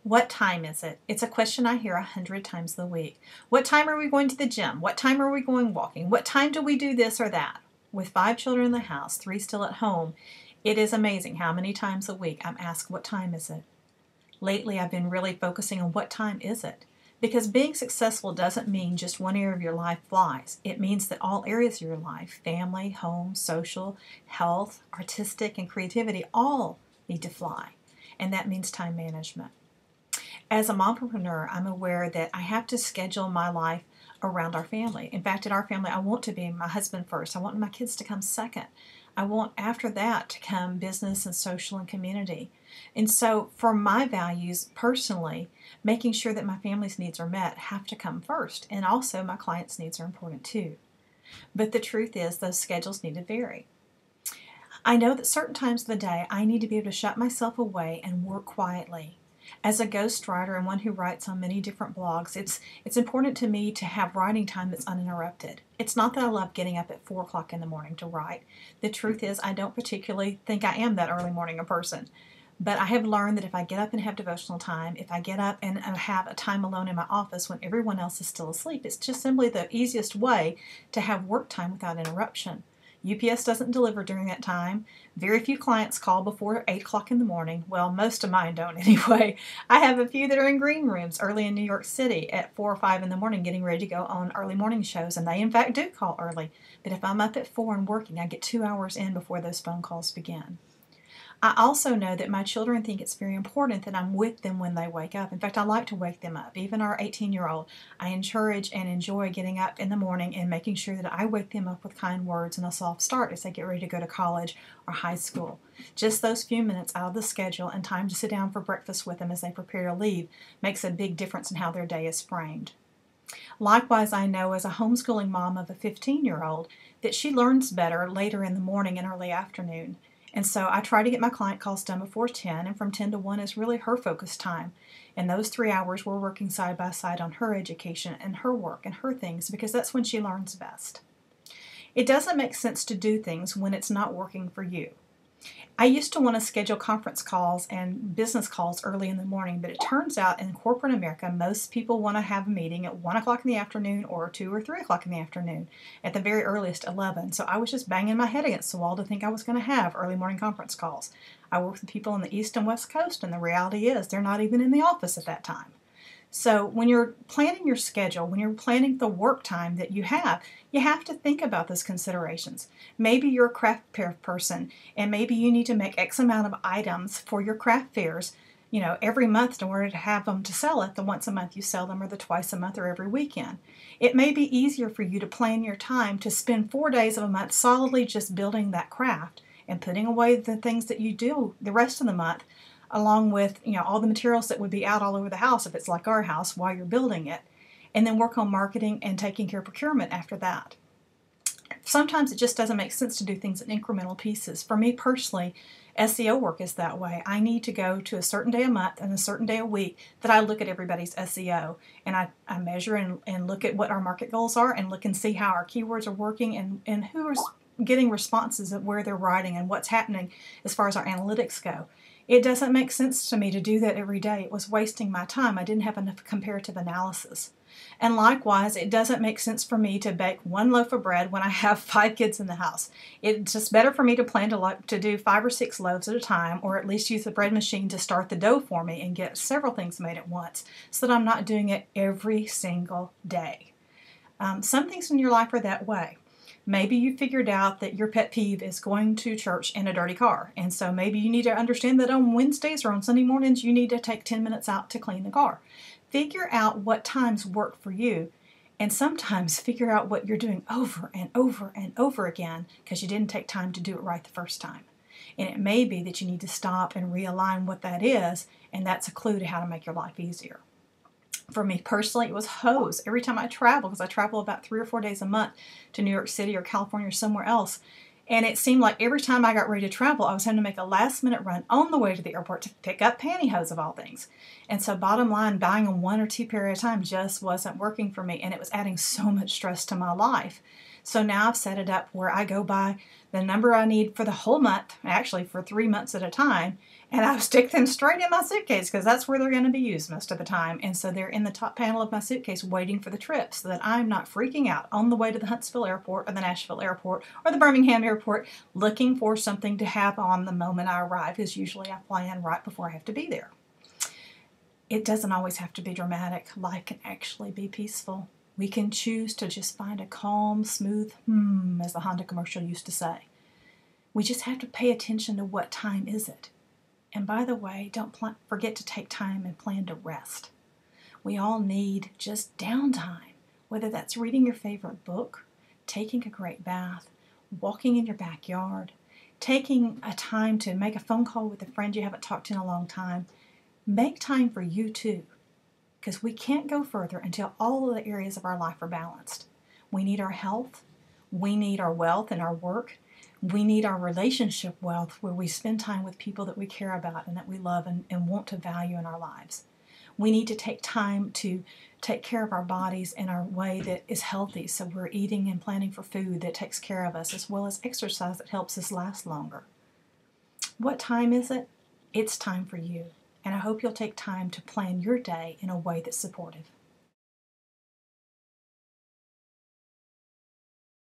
What time is it? It's a question I hear 100 times a week. What time are we going to the gym? What time are we going walking? What time do we do this or that? With 5 children in the house, 3 still at home, it is amazing how many times a week I'm asked, what time is it? Lately, I've been really focusing on what time is it? Because being successful doesn't mean just one area of your life flies. It means that all areas of your life, family, home, social, health, artistic, and creativity, all need to fly. And that means time management. As a mompreneur, I'm aware that I have to schedule my life around our family. In fact, in our family, I want to be my husband first. I want my kids to come second. I want after that to come business and social and community. And so for my values personally, making sure that my family's needs are met have to come first. And also my clients' needs are important too. But the truth is those schedules need to vary. I know that certain times of the day I need to be able to shut myself away and work quietly. As a ghostwriter and one who writes on many different blogs, it's important to me to have writing time that's uninterrupted. It's not that I love getting up at 4 o'clock in the morning to write. The truth is I don't particularly think I am that early morning person. But I have learned that if I get up and have devotional time, if I get up and have a time alone in my office when everyone else is still asleep, it's just simply the easiest way to have work time without interruption. UPS doesn't deliver during that time. Very few clients call before 8 o'clock in the morning. Well, most of mine don't anyway. I have a few that are in green rooms early in New York City at 4 or 5 in the morning getting ready to go on early morning shows, and they in fact do call early. But if I'm up at 4 and working, I get 2 hours in before those phone calls begin. I also know that my children think it's very important that I'm with them when they wake up. In fact, I like to wake them up. Even our 18-year-old, I encourage and enjoy getting up in the morning and making sure that I wake them up with kind words and a soft start as they get ready to go to college or high school. Just those few minutes out of the schedule and time to sit down for breakfast with them as they prepare to leave makes a big difference in how their day is framed. Likewise, I know as a homeschooling mom of a 15-year-old that she learns better later in the morning and early afternoon. And so I try to get my client calls done before 10, and from 10 to 1 is really her focus time. And those 3 hours we're working side by side on her education and her work and her things because that's when she learns best. It doesn't make sense to do things when it's not working for you. I used to want to schedule conference calls and business calls early in the morning, but it turns out in corporate America, most people want to have a meeting at 1 o'clock in the afternoon or 2 or 3 o'clock in the afternoon, at the very earliest 11. So I was just banging my head against the wall to think I was going to have early morning conference calls. I work with people on the East and West Coast, and the reality is they're not even in the office at that time. So when you're planning your schedule, when you're planning the work time that you have to think about those considerations. Maybe you're a craft fair person, and maybe you need to make X amount of items for your craft fairs, every month in order to have them to sell it, the once a month you sell them or the twice a month or every weekend. It may be easier for you to plan your time to spend 4 days of a month solidly just building that craft and putting away the things that you do the rest of the month, along with all the materials that would be out all over the house if it's like our house while you're building it, and then work on marketing and taking care of procurement after that. Sometimes it just doesn't make sense to do things in incremental pieces. For me personally, SEO work is that way. I need to go to a certain day a month and a certain day a week that I look at everybody's SEO, and I measure and look at what our market goals are and look and see how our keywords are working and who is getting responses of where they're writing and what's happening as far as our analytics go. It doesn't make sense to me to do that every day. It was wasting my time. I didn't have enough comparative analysis. And likewise, it doesn't make sense for me to bake 1 loaf of bread when I have 5 kids in the house. It's just better for me to plan to do 5 or 6 loaves at a time, or at least use the bread machine to start the dough for me and get several things made at once so that I'm not doing it every single day. Some things in your life are that way. Maybe you figured out that your pet peeve is going to church in a dirty car. And so maybe you need to understand that on Wednesdays or on Sunday mornings, you need to take 10 minutes out to clean the car. Figure out what times work for you. And sometimes figure out what you're doing over and over and over again because you didn't take time to do it right the first time. And it may be that you need to stop and realign what that is. And that's a clue to how to make your life easier. For me personally, it was hose. Every time I travel, because I travel about 3 or 4 days a month to New York City or California or somewhere else, and it seemed like every time I got ready to travel, I was having to make a last-minute run on the way to the airport to pick up pantyhose of all things. And so bottom line, buying them 1 or 2 pair at a time just wasn't working for me, and it was adding so much stress to my life. So now I've set it up where I go by the number I need for the whole month, actually for 3 months at a time, And I stick them straight in my suitcase because that's where they're going to be used most of the time. And so they're in the top panel of my suitcase waiting for the trip so that I'm not freaking out on the way to the Huntsville airport or the Nashville airport or the Birmingham airport looking for something to have on the moment I arrive, because usually I plan right before I have to be there. It doesn't always have to be dramatic. Life can actually be peaceful. We can choose to just find a calm, smooth as the Honda commercial used to say. We just have to pay attention to what time is it. And by the way, don't forget to take time and plan to rest. We all need just downtime, whether that's reading your favorite book, taking a great bath, walking in your backyard, taking a time to make a phone call with a friend you haven't talked to in a long time. Make time for you too, because we can't go further until all of the areas of our life are balanced. We need our health, we need our wealth and our work, we need our relationship wealth where we spend time with people that we care about and that we love and want to value in our lives. We need to take time to take care of our bodies in a way that is healthy, so we're eating and planning for food that takes care of us, as well as exercise that helps us last longer. What time is it? It's time for you. And I hope you'll take time to plan your day in a way that's supportive.